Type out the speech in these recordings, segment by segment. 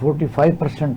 45%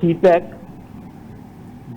CPAC,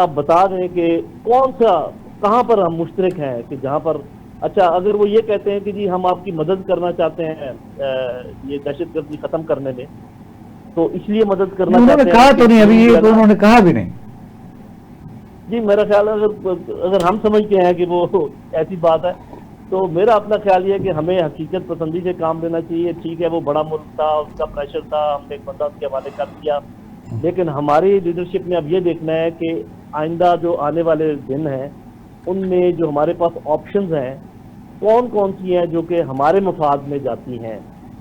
آپ بتا دیں کہ کون سا کہاں پر ہم مشترک ہیں کہ جہاں پر اچھا اگر وہ یہ کہتے ہیں کہ جی ہم آپ کی مدد کرنا چاہتے ہیں یہ دہشت گردی ختم کرنے میں، تو اس لیے مدد کرنا انہوں چاہتے نے ہیں کہا تو کہ نہیں ابھی، یہ تو انہوں نے کہا بھی نہیں. جی میرا خیال ہے اگر ہم سمجھتے ہیں کہ وہ ایسی بات ہے تو میرا اپنا خیال یہ ہے کہ ہمیں حقیقت پسندی سے کام لینا چاہیے. ٹھیک ہے وہ بڑا ملک تھا، اس کا پریشر تھا، ہم نے ایک بندہ اس کے حوالے کر دیا، لیکن ہماری لیڈرشپ نے اب یہ دیکھنا ہے کہ آئندہ جو آنے والے دن ہیں ان میں جو ہمارے پاس آپشنز ہیں کون کون سی ہیں جو کہ ہمارے مفاد میں جاتی ہیں.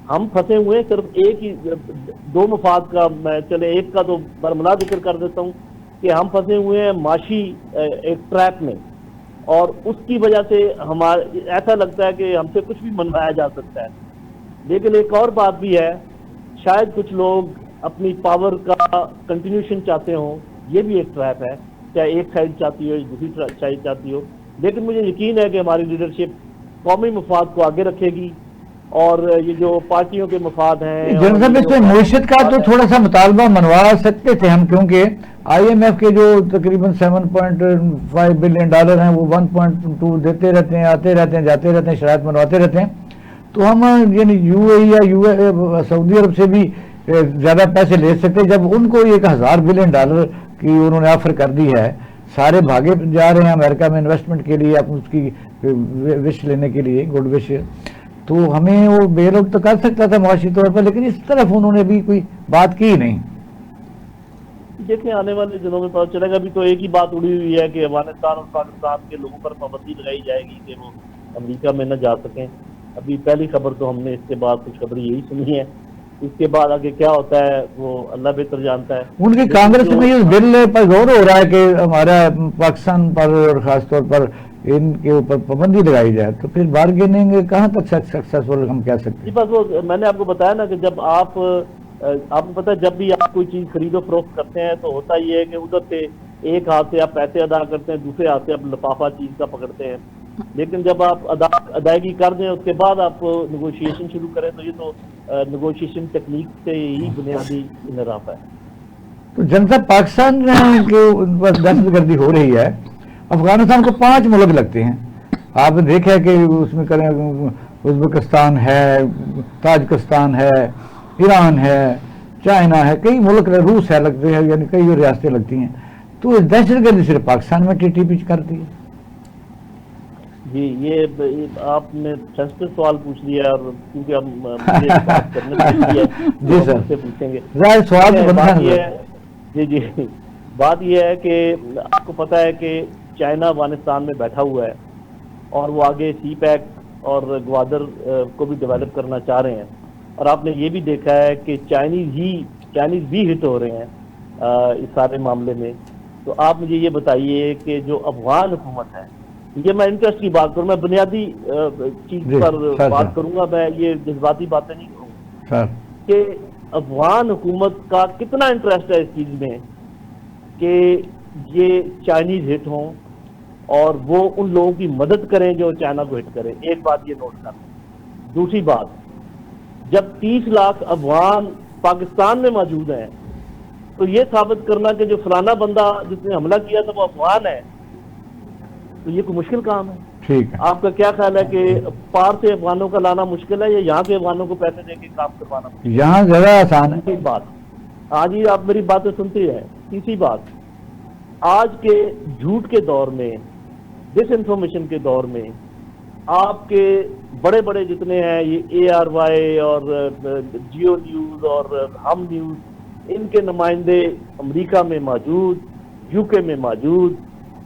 ہم پھنسے ہوئے ہیں صرف ایک ہی دو مفاد کا، میں چلے ایک کا تو برملا ذکر کر دیتا ہوں کہ ہم پھنسے ہوئے ہیں معاشی ایک ٹریپ میں، اور اس کی وجہ سے ہمارا ایسا لگتا ہے کہ ہم سے کچھ بھی منوایا جا سکتا ہے. لیکن ایک اور بات بھی ہے، شاید کچھ لوگ اپنی پاور کا کنٹینیوشن چاہتے ہوں، یہ بھی ایک ٹریپ ہے، چاہے ایک سائڈ چاہتی ہو دوسری سائڈ چاہتی ہو. لیکن مجھے یقین ہے کہ ہماری لیڈرشپ قومی مفاد کو آگے رکھے گی، اور یہ جو پارٹیوں کے مفاد ہیں جنرل صاحب اس میں معیشت کا تو تھوڑا سا مطالبہ منوا سکتے تھے ہم، کیونکہ آئی ایم ایف کے جو تقریباً $7.5 بلین ہیں وہ 1.2 دیتے رہتے ہیں، آتے رہتے ہیں، جاتے رہتے ہیں، شرائط منواتے رہتے ہیں. تو ہم یعنی یو اے یا سعودی عرب سے بھی زیادہ پیسے لے سکتے. جب ان کو $1,000 بلین کی انہوں نے آفر کر دی ہے، سارے بھاگے جا رہے ہیں امریکہ میں انویسٹمنٹ کے لیے، اس کی وش لینے کے لیے، گڈ وش، تو ہمیں وہ بیل آؤٹ تو کر سکتا تھا معاشی طور پر، لیکن اس طرف انہوں نے بھی کوئی بات کی نہیں. دیکھیں آنے والے دنوں میں پتہ چلے گا. ابھی تو ایک ہی بات اڑی ہوئی ہے کہ افغانستان اور پاکستان کے لوگوں پر پابندی لگائی جائے گی کہ وہ امریکہ میں نہ جا سکیں. ابھی پہلی خبر تو ہم نے اس کے بعد کچھ خبر یہی سنی ہے. اس کے بعد آگے کیا ہوتا ہے وہ اللہ بہتر جانتا ہے. ان کی کانگریس میں اس بل پر غور ہو رہا ہے کہ ہمارا پاکستان پر اور خاص طور پر ان کے اوپر پابندی لگائی جائے، تو پھر بارگیننگ کہاں تک سکسیسفل ہم کہہ سکتے جی ہیں. بس وہ میں نے آپ کو بتایا نا کہ جب آپ کو پتہ ہے جب بھی آپ کوئی چیز خرید و فروخت کرتے ہیں تو ہوتا یہ ہے کہ ادھر سے ایک ہاتھ سے آپ پیسے ادا کرتے ہیں، دوسرے ہاتھ سے آپ لفافہ چیز کا پکڑتے ہیں. لیکن جب آپ ادائیگی کر دیں اس کے بعد آپ نیگوشیشن شروع کریں تو یہ تو نیگوشیشن ٹیکنیک سے ہی بنیادی انحراف ہے. تو جنتا پاکستان کے دہشت گردی ہو رہی ہے، افغانستان کو 5 ملک لگتے ہیں. آپ نے دیکھا کہ اس میں کریں ازبکستان ہے، تاجکستان ہے، ایران ہے، چائنا ہے، کئی ملک، روس ہے لگتے ہیں، یعنی کئی ریاستیں لگتی ہیں. تو دہشت گردی صرف پاکستان میں ٹی پی کرتی ہے. جی یہ آپ نے سینسٹیو سوال پوچھ لیا، اور کیونکہ اب مجھے بات کرنے پڑتی ہے جی تو سر، ہم سے پوچھیں گے. سوال تو بنتا بات ہے. یہ ہے جی بات یہ ہے کہ آپ کو پتہ ہے کہ چائنا افغانستان میں بیٹھا ہوا ہے اور وہ آگے سی پیک اور گوادر کو بھی ڈیولپ کرنا چاہ رہے ہیں. اور آپ نے یہ بھی دیکھا ہے کہ چائنیز بھی ہٹ ہو رہے ہیں اس سارے معاملے میں. تو آپ مجھے یہ بتائیے کہ جو افغان حکومت ہے، یہ میں انٹرسٹ کی بات کروں، میں بنیادی چیز پر بات کروں گا، میں یہ جذباتی باتیں نہیں کروں گا، کہ افغان حکومت کا کتنا انٹرسٹ ہے اس چیز میں کہ یہ چائنیز ہٹ ہوں اور وہ ان لوگوں کی مدد کریں جو چائنا کو ہٹ کریں. ایک بات یہ نوٹ کر لیں. دوسری بات، جب 30 لاکھ افغان پاکستان میں موجود ہیں تو یہ ثابت کرنا کہ جو فلانا بندہ جس نے حملہ کیا تھا وہ افغان ہے، تو یہ کوئی مشکل کام ہے. ٹھیک ہے. آپ کا کیا خیال ہے کہ پار سے افغانوں کا لانا مشکل ہے یا یہاں کے افغانوں کو پیسے دے کے کام کروانا مشکل ہے؟ یہاں زیادہ آسان ہے. تیسری بات، آج ہی آپ میری باتیں سنتے ہیں. تیسری بات، آج کے جھوٹ کے دور میں، ڈس انفارمیشن کے دور میں، آپ کے بڑے بڑے جتنے ہیں یہ ARY اور جیو نیوز اور ہم نیوز، ان کے نمائندے امریکہ میں موجود، UK میں موجود،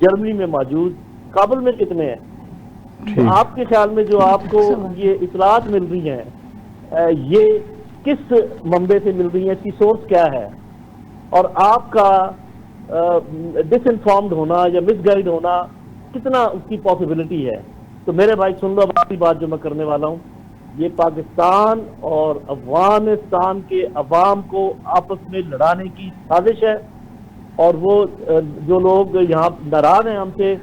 جرمنی میں موجود، کابل میں کتنے ہیں؟ آپ کے خیال میں جو آپ کو یہ اطلاعات مل رہی ہیں یہ کس منبع سے مل رہی ہیں، اس کی سورس کیا ہے، اور آپ کا ڈس انفارمڈ ہونا یا مس گائیڈ ہونا کتنا اس کی پاسبلٹی ہے؟ تو میرے بھائی سن لو باقی بات جو میں کرنے والا ہوں. یہ پاکستان اور افغانستان کے عوام کو آپس میں لڑانے کی سازش ہے، اور وہ جو لوگ یہاں ناراض ہیں ہم سے،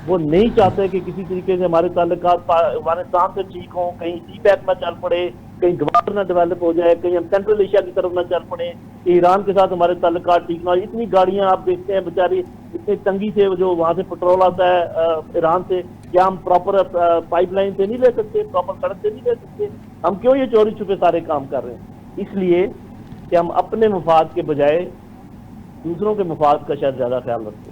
وہ نہیں چاہتے کہ کسی طریقے سے ہمارے تعلقات افغانستان سے ٹھیک ہوں، کہیں سی پیک نہ چل پڑے، کہیں گوار نہ ڈیولپ ہو جائے، کہیں ہم سینٹرل ایشیا کی طرف نہ چل پڑے، کہ ایران کے ساتھ ہمارے تعلقات ٹھیک نہ ہو۔ اتنی گاڑیاں آپ دیکھتے ہیں بیچاری اتنی تنگی سے جو وہاں سے پٹرول آتا ہے ایران سے، کیا ہم پراپر پائپ لائن سے نہیں لے سکتے، پراپر سڑک سے نہیں لے سکتے؟ ہم کیوں یہ چوری چھپے سارے کام کر رہے ہیں؟ اس لیے کہ ہم اپنے مفاد کے بجائے دوسروں کے مفاد کا شاید زیادہ خیال رکھتے ہیں۔